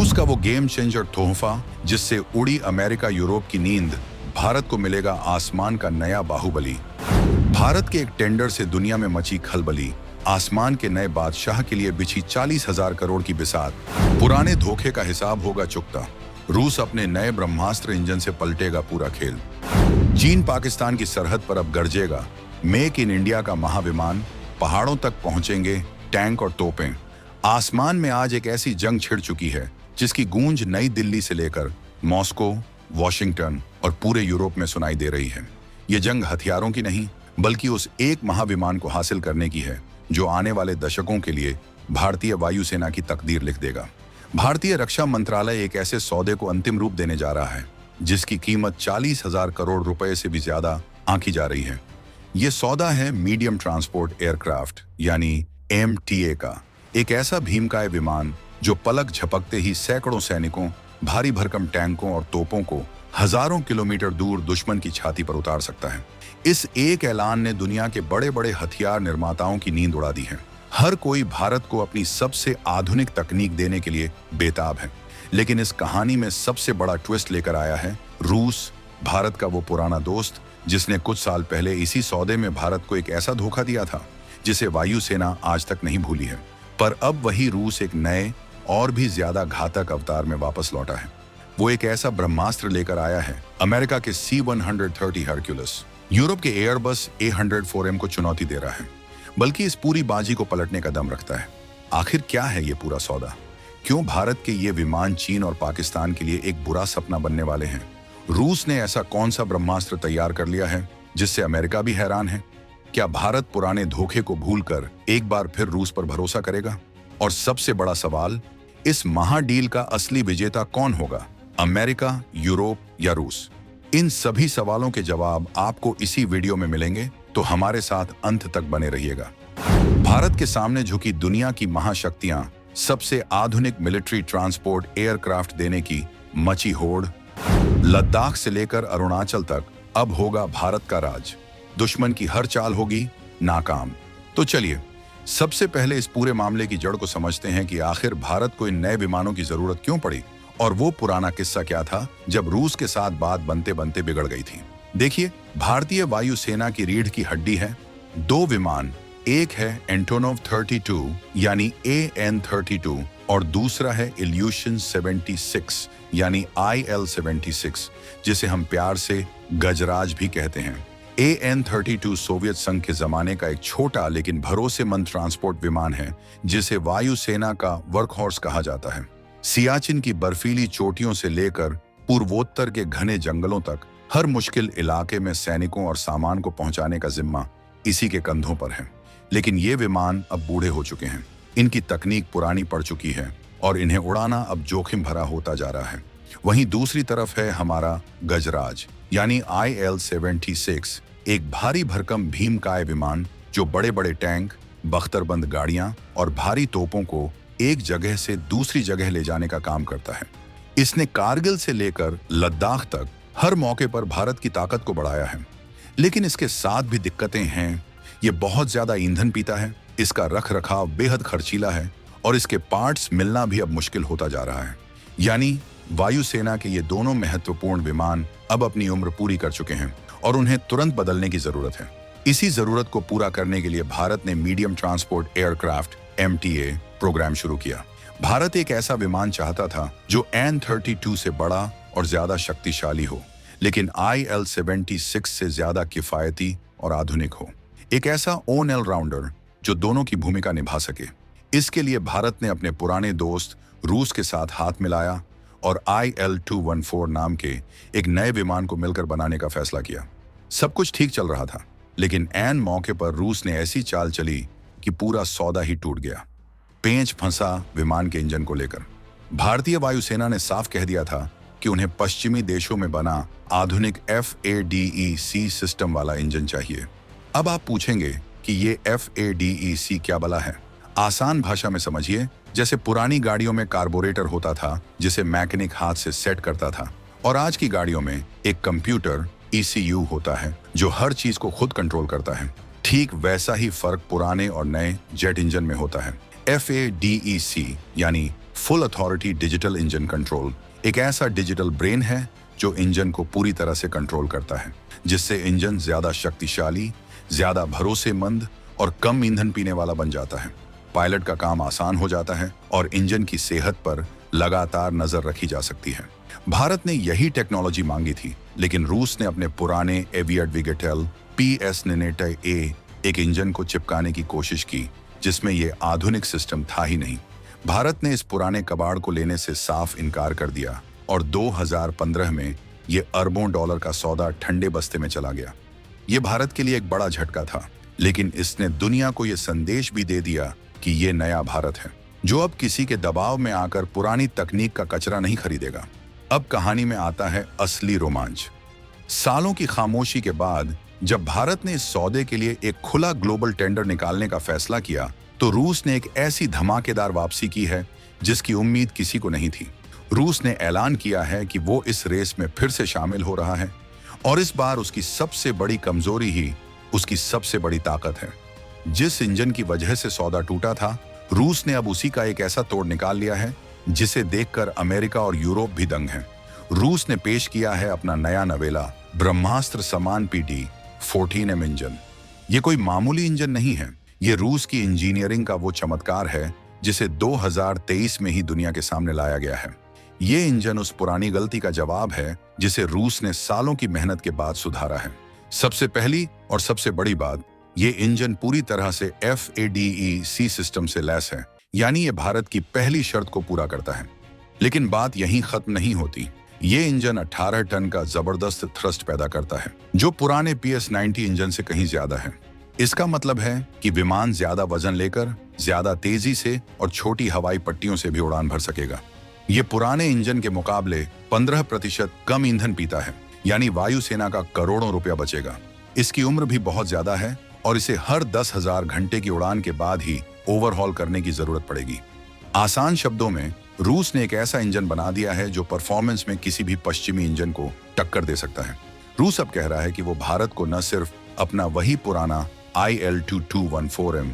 रूस का वो गेम चेंजर तोहफा जिससे उड़ी अमेरिका यूरोप की नींद, भारत को मिलेगा आसमान का नया बाहुबली। भारत के एक टेंडर से दुनिया में मची खलबली, आसमान के नए बादशाह के लिए बिछी 40,000 करोड़ की बिसात, पुराने धोखे का हिसाब होगा चुकता। रूस अपने नए ब्रह्मास्त्र इंजन से पलटेगा पूरा खेल। चीन पाकिस्तान की सरहद पर अब गरजेगा मेक इन इंडिया का महाविमान, पहाड़ों तक पहुंचेंगे टैंक और तोपें। आसमान में आज एक ऐसी जंग छिड़ चुकी है जिसकी गूंज नई दिल्ली से लेकर मॉस्को, वॉशिंगटन और पूरे यूरोप में सुनाई दे रही है। ये जंग हथियारों की नहीं, बल्कि उस एक महाविमान को हासिल करने की है जो आने वाले दशकों के लिए भारतीय वायुसेना की तकदीर लिख देगा। भारतीय रक्षा मंत्रालय एक ऐसे सौदे को अंतिम रूप देने जा रहा है जिसकी कीमत 40,000 करोड़ रुपए से भी ज्यादा आंकी जा रही है। ये सौदा है मीडियम ट्रांसपोर्ट एयरक्राफ्ट यानी MTA का, एक ऐसा भीमकाय विमान जो पलक झपकते ही सैकड़ों सैनिकों, भारी भरकम टैंकों और तोपों को हजारों किलोमीटर दूर दुश्मन की छाती पर उतार सकता है। इस एक ऐलान ने दुनिया के बड़े बड़े हथियार निर्माताओं की नींद उड़ा दी है। हर कोई भारत को अपनी सबसे आधुनिक तकनीक देने के लिए बेताब है। लेकिन इस कहानी में सबसे बड़ा ट्विस्ट लेकर आया है रूस, भारत का वो पुराना दोस्त जिसने कुछ साल पहले इसी सौदे में भारत को एक ऐसा धोखा दिया था जिसे वायुसेना आज तक नहीं भूली है। पर अब वही रूस एक नए और भी ज्यादा घातक अवतार में वापस लौटा है। वो एक ऐसा ब्रह्मास्त्र लेकर आया है, अमेरिका के C-130 हरक्यूलिस, यूरोप के एयरबस A104M को चुनौती दे रहा है, बल्कि इस पूरी बाजी को पलटने का दम रखता है। आखिर क्या है ये पूरा सौदा? क्यों भारत के ये विमान चीन और पाकिस्तान के लिए एक बुरा सपना बनने वाले हैं? रूस ने ऐसा कौन सा ब्रह्मास्त्र तैयार कर लिया है जिससे अमेरिका भी हैरान है? क्या भारत पुराने धोखे को भूलकर एक बार फिर रूस पर भरोसा करेगा? और सबसे बड़ा सवाल, इस महाडील का असली विजेता कौन होगा? अमेरिका, यूरोप या रूस? इन सभी सवालों के जवाब आपको इसी वीडियो में मिलेंगे, तो हमारे साथ अंत तक बने रहिएगा। भारत के सामने झुकी दुनिया की महाशक्तियां सबसे आधुनिक मिलिट्री ट्रांसपोर्ट एयरक्राफ्ट देने की मची होड़। लद्दाख से लेकर अरुणाचल तक अब होगा भारत का राज। दुश्मन की हर चाल होगी नाकाम। तो चलिए सबसे पहले इस पूरे मामले की जड़ को समझते हैं कि आखिर भारत को इन नए विमानों की जरूरत क्यों पड़ी और वो पुराना किस्सा क्या था जब रूस के साथ बात बनते बनते बिगड़ गई थी। देखिए, भारतीय वायुसेना की रीढ़ की हड्डी है दो विमान। एक है एंटोनोव 32 यानी AN-32 और दूसरा है इल्यूशन 76 यानी IL-76, जिसे हम प्यार से गजराज भी कहते हैं। AN-32 सोवियत संघ के जमाने का एक छोटा लेकिन भरोसेमंद ट्रांसपोर्ट विमान है जिसे वायुसेना का वर्कहॉर्स कहा जाता है। सियाचिन की बर्फीली चोटियों से लेकर पूर्वोत्तर के घने जंगलों तक हर मुश्किल इलाके में सैनिकों और सामान को पहुंचाने का जिम्मा इसी के कंधों पर है। लेकिन ये विमान अब बूढ़े हो चुके हैं, इनकी तकनीक पुरानी पड़ चुकी है और इन्हें उड़ाना अब जोखिम भरा होता जा रहा है। वहीं दूसरी तरफ है हमारा गजराज यानी IL-76, एक भारी भरकम भीमकाय विमान जो बड़े बड़े टैंक, बख्तरबंद गाड़ियां और भारी तोपों को एक जगह से दूसरी जगह ले जाने का काम करता है। इसने कारगिल से लेकर लद्दाख तक हर मौके पर भारत की ताकत को बढ़ाया है। लेकिन इसके साथ भी दिक्कतें हैं। ये बहुत ज्यादा ईंधन पीता है, इसका रख रखाव बेहद खर्चीला है और इसके पार्ट्स मिलना भी अब मुश्किल होता जा रहा है। यानी वायुसेना के ये दोनों महत्वपूर्ण विमान अब अपनी उम्र पूरी कर चुके हैं और उन्हें तुरंत बदलने की जरूरत है। इसी जरूरत को पूरा करने के लिए भारत ने medium transport aircraft MTA programme शुरू किया। भारत एक ऐसा विमान चाहता था जो AN-32 से बड़ा और ज्यादा शक्तिशाली हो, लेकिन IL-76 से ज्यादा किफायती और आधुनिक हो। एक ऐसा ऑल-राउंडर जो दोनों की भूमिका निभा सके। इसके लिए भारत ने अपने पुराने दोस्त रूस के साथ हाथ मिलाया और IL-214 नाम के एक नए विमान को मिलकर बनाने का फैसला किया। सब कुछ ठीक चल रहा था, लेकिन ऐन मौके पर रूस ने ऐसी चाल चली कि पूरा सौदा ही टूट गया। पेंच फंसा विमान के इंजन को लेकर। भारतीय वायुसेना ने साफ कह दिया था कि उन्हें पश्चिमी देशों में बना आधुनिक FADEC सिस्टम वाला इंजन चाहिए। अब आप पूछेंगे कि ये FADEC क्या बला है? आसान भाषा में समझिए, जैसे पुरानी गाड़ियों में कार्बोरेटर होता था जिसे मैकेनिक हाथ से सेट करता था, और आज की गाड़ियों में एक कंप्यूटर ECU होता है जो हर चीज को खुद कंट्रोल करता है। ठीक वैसा ही फर्क पुराने और नए जेट इंजन में होता है। FADEC यानी full authority digital engine control एक ऐसा डिजिटल ब्रेन है जो इंजन को पूरी तरह से कंट्रोल करता है, जिससे इंजन ज्यादा शक्तिशाली, ज्यादा भरोसेमंद और कम ईंधन पीने वाला बन जाता है। पायलट का काम आसान हो जाता है और इंजन की सेहत पर लगातार नजर रखी जा सकती है। भारत ने यही टेक्नोलॉजी मांगी थी, लेकिन रूस ने अपने पुराने एविएट विगेटेल PS-99A एक इंजन को चिपकाने की कोशिश की, जिसमें यह आधुनिक सिस्टम था ही नहीं। भारत ने इस पुराने कबाड़ को लेने से साफ इनकार कर दिया और 2015 में ये अरबों डॉलर का सौदा ठंडे बस्ते में चला गया। ये भारत के लिए एक बड़ा झटका था, लेकिन इसने दुनिया को यह संदेश भी दे दिया कि ये नया भारत है, जो अब किसी के दबाव में आकर पुरानी तकनीक का कचरा नहीं खरीदेगा। अब कहानी में आता है असली रोमांच। सालों की खामोशी के बाद जब भारत ने इस सौदे के लिए एक खुला ग्लोबल टेंडर निकालने का फैसला किया, तो रूस ने एक ऐसी धमाकेदार वापसी की है जिसकी उम्मीद किसी को नहीं थी। रूस ने ऐलान किया है कि वो इस रेस में फिर से शामिल हो रहा है, और इस बार उसकी सबसे बड़ी कमजोरी ही उसकी सबसे बड़ी ताकत है। जिस इंजन की वजह से सौदा टूटा था, रूस ने अब उसी का एक ऐसा तोड़ निकाल लिया है जिसे देखकर अमेरिका और यूरोप भी दंग हैं। रूस ने पेश किया है अपना नया नवेला ब्रह्मास्त्र समान PD-14M इंजन। ये कोई मामूली इंजन नहीं है, ये रूस की इंजीनियरिंग का वो चमत्कार है जिसे 2023 में ही दुनिया के सामने लाया गया है। ये इंजन उस पुरानी गलती का जवाब है जिसे रूस ने सालों की मेहनत के बाद सुधारा है। सबसे पहली और सबसे बड़ी बात, ये इंजन पूरी तरह से FADEC सिस्टम से लैस है, यानी ये भारत की पहली शर्त को पूरा करता है। लेकिन बात यहीं खत्म नहीं होती। ये इंजन 18 टन का जबरदस्त थ्रस्ट पैदा करता है, जो पुराने PS-90 इंजन से कहीं ज्यादा है। इसका मतलब है कि विमान ज्यादा वजन लेकर ज्यादा तेजी से और छोटी हवाई पट्टियों से भी उड़ान भर सकेगा। ये पुराने इंजन के मुकाबले 15% कम ईंधन पीता है, यानी वायुसेना का करोड़ों रुपया बचेगा। इसकी उम्र भी बहुत ज्यादा है और इसे हर 10,000 घंटे की उड़ान के बाद ही ओवरहॉल करने की जरूरत पड़ेगी। आसान शब्दों में, रूस ने एक ऐसा इंजन बना दिया है जो परफॉर्मेंस में किसी भी पश्चिमी इंजन को टक्कर दे सकता है। रूस अब कह रहा है कि वो भारत को न सिर्फ अपना वही पुराना IL-2214M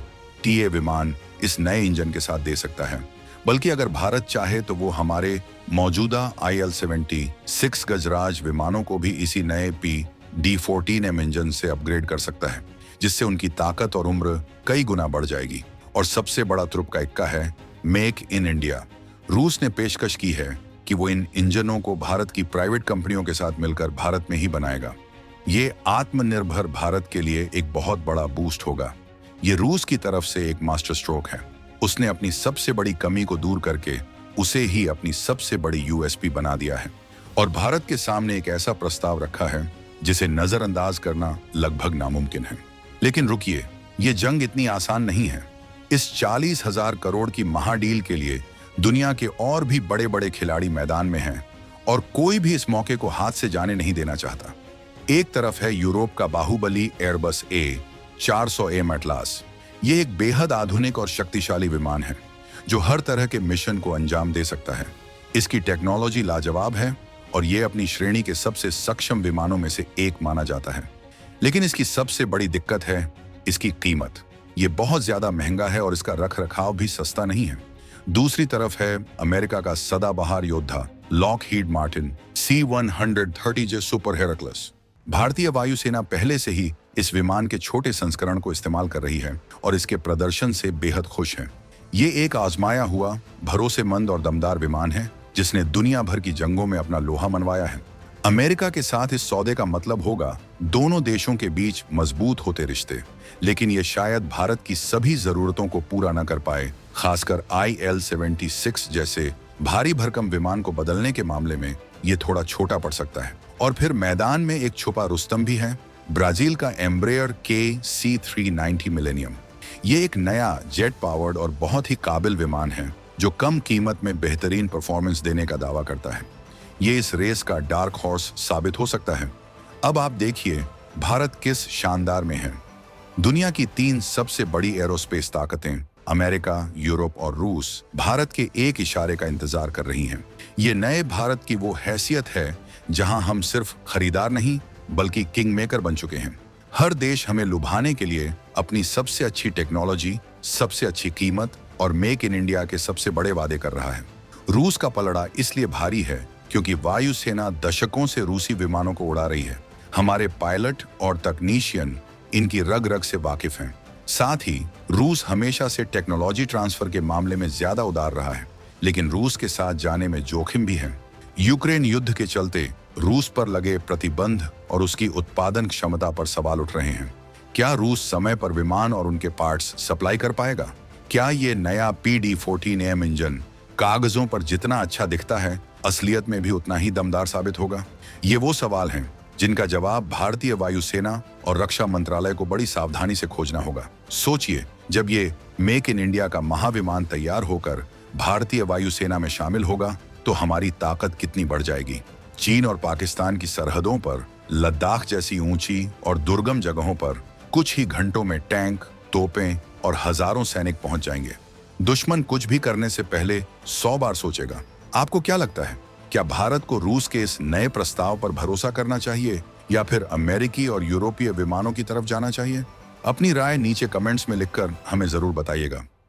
TA विमान इस नए इंजन के साथ दे सकता है, बल्कि अगर भारत चाहे तो वो हमारे मौजूदा IL-76 गजराज विमानों को भी इसी नए PD-14M इंजन से अपग्रेड कर सकता है, जिससे उनकी ताकत और उम्र कई गुना बढ़ जाएगी। और सबसे बड़ा तुरुप का इक्का है मेक इन इंडिया। रूस ने पेशकश की है कि वो इन इंजनों को भारत की प्राइवेट कंपनियों के साथ मिलकर भारत में ही बनाएगा। ये आत्मनिर्भर भारत के लिए एक बहुत बड़ा बूस्ट होगा। ये रूस की तरफ से एक मास्टर स्ट्रोक है। उसने अपनी सबसे बड़ी कमी को दूर करके उसे ही अपनी सबसे बड़ी USP बना दिया है, और भारत के सामने एक ऐसा प्रस्ताव रखा है जिसे नजरअंदाज करना लगभग नामुमकिन है। लेकिन रुकिए, ये जंग इतनी आसान नहीं है। इस 40,000 करोड़ की महाडील के लिए दुनिया के और भी बड़े बड़े खिलाड़ी मैदान में हैं, और कोई भी इस मौके को हाथ से जाने नहीं देना चाहता। एक तरफ है यूरोप का बाहुबली एयरबस A400M एटलास। ये एक बेहद आधुनिक और शक्तिशाली विमान है जो हर तरह के मिशन को अंजाम दे सकता है। इसकी टेक्नोलॉजी लाजवाब है और ये अपनी श्रेणी के सबसे सक्षम विमानों में से एक माना जाता है। लेकिन इसकी सबसे बड़ी दिक्कत है इसकी कीमत। ये बहुत ज्यादा महंगा है और इसका रखरखाव भी सस्ता नहीं है। दूसरी तरफ है अमेरिका का सदाबहार योद्धा Lockheed Martin C-130J super Heracles. भारतीय वायुसेना पहले से ही इस विमान के छोटे संस्करण को इस्तेमाल कर रही है और इसके प्रदर्शन से बेहद खुश है। ये एक आजमाया हुआ, भरोसेमंद और दमदार विमान है जिसने दुनिया भर की जंगों में अपना लोहा मनवाया है। अमेरिका के साथ इस सौदे का मतलब होगा दोनों देशों के बीच मजबूत होते रिश्ते, लेकिन ये शायद भारत की सभी जरूरतों को पूरा न कर पाए। खासकर IL-76 जैसे भारी भरकम विमान को बदलने के मामले में ये थोड़ा छोटा पड़ सकता है। और फिर मैदान में एक छुपा रुस्तम भी है, ब्राजील का एम्ब्रेयर KC-390 मिलेनियम। ये एक नया जेट पावर्ड और बहुत ही काबिल विमान है जो कम कीमत में बेहतरीन परफॉर्मेंस देने का दावा करता है। ये इस रेस का डार्क हॉर्स साबित हो सकता है। अब आप देखिए भारत किस शानदार में है। दुनिया की 3 सबसे बड़ी एरोस्पेस ताकतें अमेरिका, यूरोप और रूस भारत के एक इशारे का इंतजार कर रही हैं। ये नए भारत की वो हैसियत है जहां हम सिर्फ खरीदार नहीं बल्कि किंग मेकर बन चुके हैं। हर देश हमें लुभाने के लिए अपनी सबसे अच्छी टेक्नोलॉजी, सबसे अच्छी कीमत और मेक इन इंडिया के सबसे बड़े वादे कर रहा है। रूस का पलड़ा इसलिए भारी है क्योंकि वायुसेना दशकों से रूसी विमानों को उड़ा रही है। हमारे पायलट और तकनीशियन इनकी रग रग से वाकिफ हैं। साथ ही रूस हमेशा से टेक्नोलॉजी ट्रांसफर के मामले में ज्यादा उदार रहा है, लेकिन रूस के साथ जाने में जोखिम भी है। यूक्रेन युद्ध के चलते रूस पर लगे प्रतिबंध और उसकी उत्पादन क्षमता पर सवाल उठ रहे हैं। क्या रूस समय पर विमान और उनके पार्ट्स सप्लाई कर पाएगा? क्या ये नया PD-14M इंजन कागजों पर जितना अच्छा दिखता है, असलियत में भी उतना ही दमदार साबित होगा? ये वो सवाल हैं जिनका जवाब भारतीय वायुसेना और रक्षा मंत्रालय को बड़ी सावधानी से खोजना होगा। सोचिए, जब ये मेक इन इंडिया का महाविमान तैयार होकर भारतीय वायुसेना में शामिल होगा तो हमारी ताकत कितनी बढ़ जाएगी। चीन और पाकिस्तान की सरहदों पर, लद्दाख जैसी ऊंची और दुर्गम जगहों पर कुछ ही घंटों में टैंक, तोपें और हजारों सैनिक पहुंच जाएंगे। दुश्मन कुछ भी करने से पहले 100 बार सोचेगा। आपको क्या लगता है, क्या भारत को रूस के इस नए प्रस्ताव पर भरोसा करना चाहिए या फिर अमेरिकी और यूरोपीय विमानों की तरफ जाना चाहिए? अपनी राय नीचे कमेंट्स में लिखकर हमें जरूर बताइएगा।